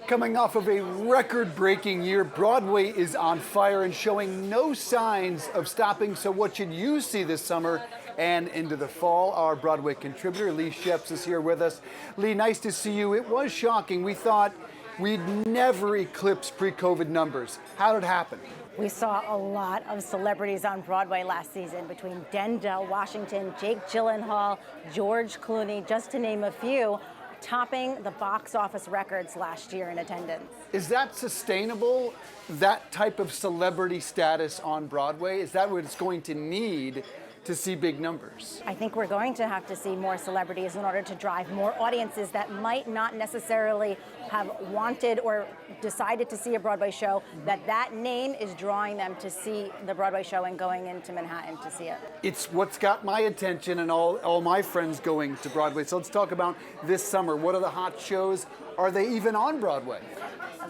Coming off of a record-breaking year, Broadway is on fire and showing no signs of stopping. So what should you see this summer and into the fall? Our Broadway contributor, Leigh Scheps, is here with us. Leigh, nice to see you. It was shocking. We thought we'd never eclipse pre-COVID numbers. How did it happen? We saw a lot of celebrities on Broadway last season, between Denzel Washington, Jake Gyllenhaal, George Clooney, just to name a few, topping the box office records last year in attendance. Is that sustainable, that type of celebrity status on Broadway? Is that what it's going to need to see big numbers? I think we're going to have to see more celebrities in order to drive more audiences that might not necessarily have wanted or decided to see a Broadway show, that name is drawing them to see the Broadway show and going into Manhattan to see it. It's what's got my attention and all my friends going to Broadway. So let's talk about this summer. What are the hot shows? Are they even on Broadway?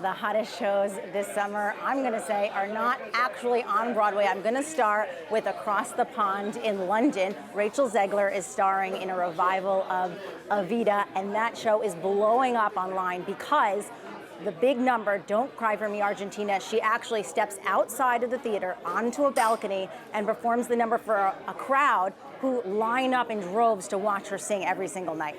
The hottest shows this summer, I'm going to say, are not actually on Broadway. I'm going to start with Across the Pond in London. Rachel Zegler is starring in a revival of Avita, and that show is blowing up online because the big number, Don't Cry for Me, Argentina, she actually steps outside of the theater onto a balcony and performs the number for a crowd who line up in droves to watch her sing every single night.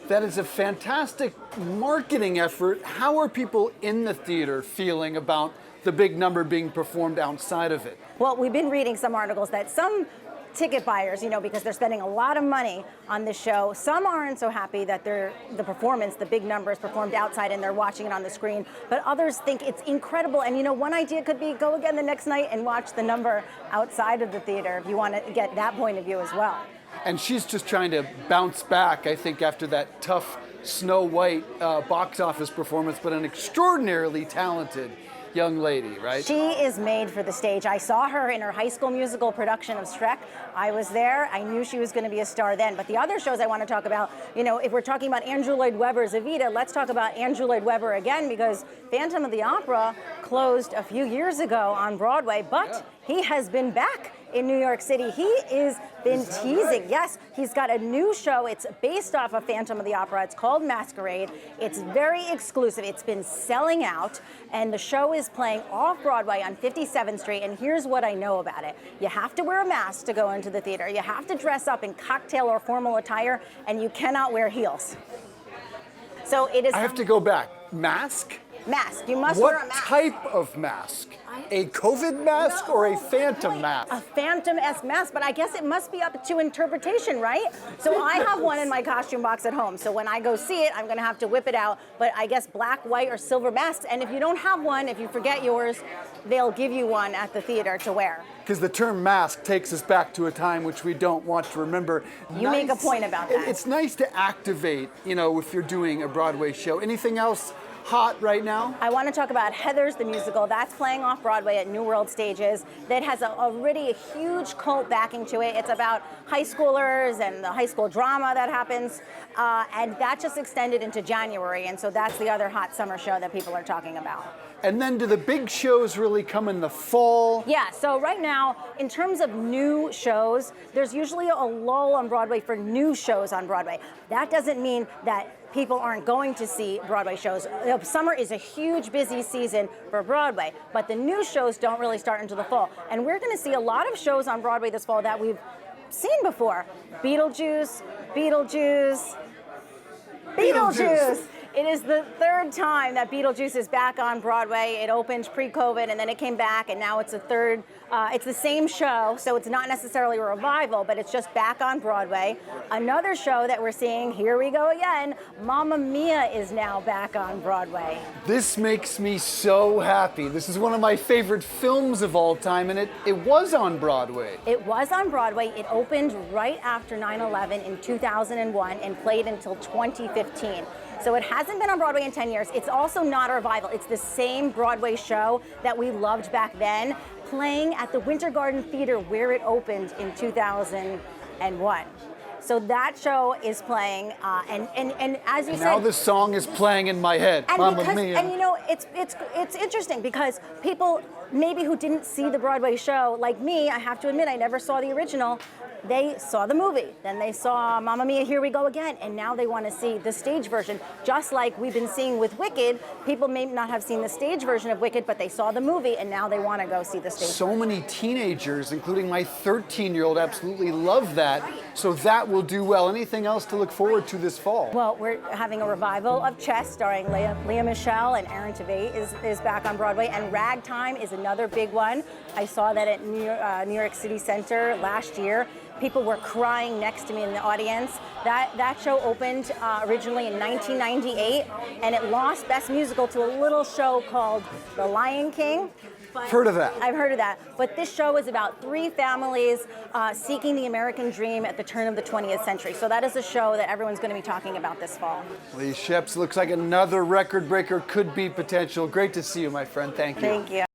That is a fantastic marketing effort. How are people in the theater feeling about the big number being performed outside of it? Well, we've been reading some articles that some ticket buyers, because they're spending a lot of money on this show, some aren't so happy that the performance, the big number, is performed outside and they're watching it on the screen, but others think it's incredible. And one idea could be go again the next night and watch the number outside of the theater if you want to get that point of view as well. And she's just trying to bounce back, I think, after that tough Snow White box office performance, but an extraordinarily talented young lady, right? She is made for the stage. I saw her in her High School Musical production of Shrek. I was there. I knew she was going to be a star then. But the other shows I want to talk about, if we're talking about Andrew Lloyd Webber's Evita, let's talk about Andrew Lloyd Webber again, because Phantom of the Opera closed a few years ago on Broadway, but he has been back in New York City. He is been teasing. Right? Yes, he's got a new show. It's based off of Phantom of the Opera. It's called Masquerade. It's very exclusive. It's been selling out, and the show is playing off Broadway on 57th Street, and here's what I know about it. You have to wear a mask to go into the theater. You have to dress up in cocktail or formal attire, and you cannot wear heels. So it is... I have to go back. Mask? Mask. You must wear a mask. What type of mask? A COVID mask or a phantom mask? A phantom-esque mask, but I guess it must be up to interpretation, right? So I have one in my costume box at home. So when I go see it, I'm going to have to whip it out. But I guess black, white, or silver masks. And if you don't have one, if you forget yours, they'll give you one at the theater to wear. Because the term mask takes us back to a time which we don't want to remember. You make a point about that. It's nice to activate, if you're doing a Broadway show. Anything else hot right now? I want to talk about Heathers, the musical. That's playing off Broadway at New World Stages. That has already a huge cult backing to it. It's about high schoolers and the high school drama that happens. And that just extended into January. And so that's the other hot summer show that people are talking about. And then do the big shows really come in the fall? Yeah, so right now, in terms of new shows, there's usually a lull on Broadway for new shows on Broadway. That doesn't mean that people aren't going to see Broadway shows. Summer is a huge, busy season for Broadway, but the new shows don't really start until the fall. And we're going to see a lot of shows on Broadway this fall that we've seen before. Beetlejuice. It is the third time that Beetlejuice is back on Broadway. It opened pre-COVID, and then it came back, and now it's a third. It's the same show, so it's not necessarily a revival, but it's just back on Broadway. Another show that we're seeing, here we go again, Mamma Mia is now back on Broadway. This makes me so happy. This is one of my favorite films of all time, and it was on Broadway. It was on Broadway. It opened right after 9/11 in 2001 and played until 2015. So it hasn't been on Broadway in 10 years. It's also not a revival. It's the same Broadway show that we loved back then, playing at the Winter Garden Theater where it opened in 2001. So that show is playing, and as you said, now the song is playing in my head. Mamma Mia. And it's interesting because people maybe who didn't see the Broadway show, like me, I have to admit I never saw the original. They saw the movie, then they saw Mamma Mia, Here We Go Again, and now they want to see the stage version. Just like we've been seeing with Wicked, people may not have seen the stage version of Wicked, but they saw the movie, and now they want to go see the stage version. So many teenagers, including my 13-year-old, absolutely love that. So that will do well. Anything else to look forward to this fall? Well, we're having a revival of Chess, starring Leah Michele, and Aaron Tveit is back on Broadway, and Ragtime is another big one. I saw that at New York City Center last year. People were crying next to me in the audience. That show opened originally in 1998, and it lost Best Musical to a little show called The Lion King. Heard of that? I've heard of that. But this show is about three families seeking the American dream at the turn of the 20th century. So that is a show that everyone's going to be talking about this fall. Leigh Scheps, looks like another record breaker could be potential. Great to see you, my friend. Thank you. Thank you.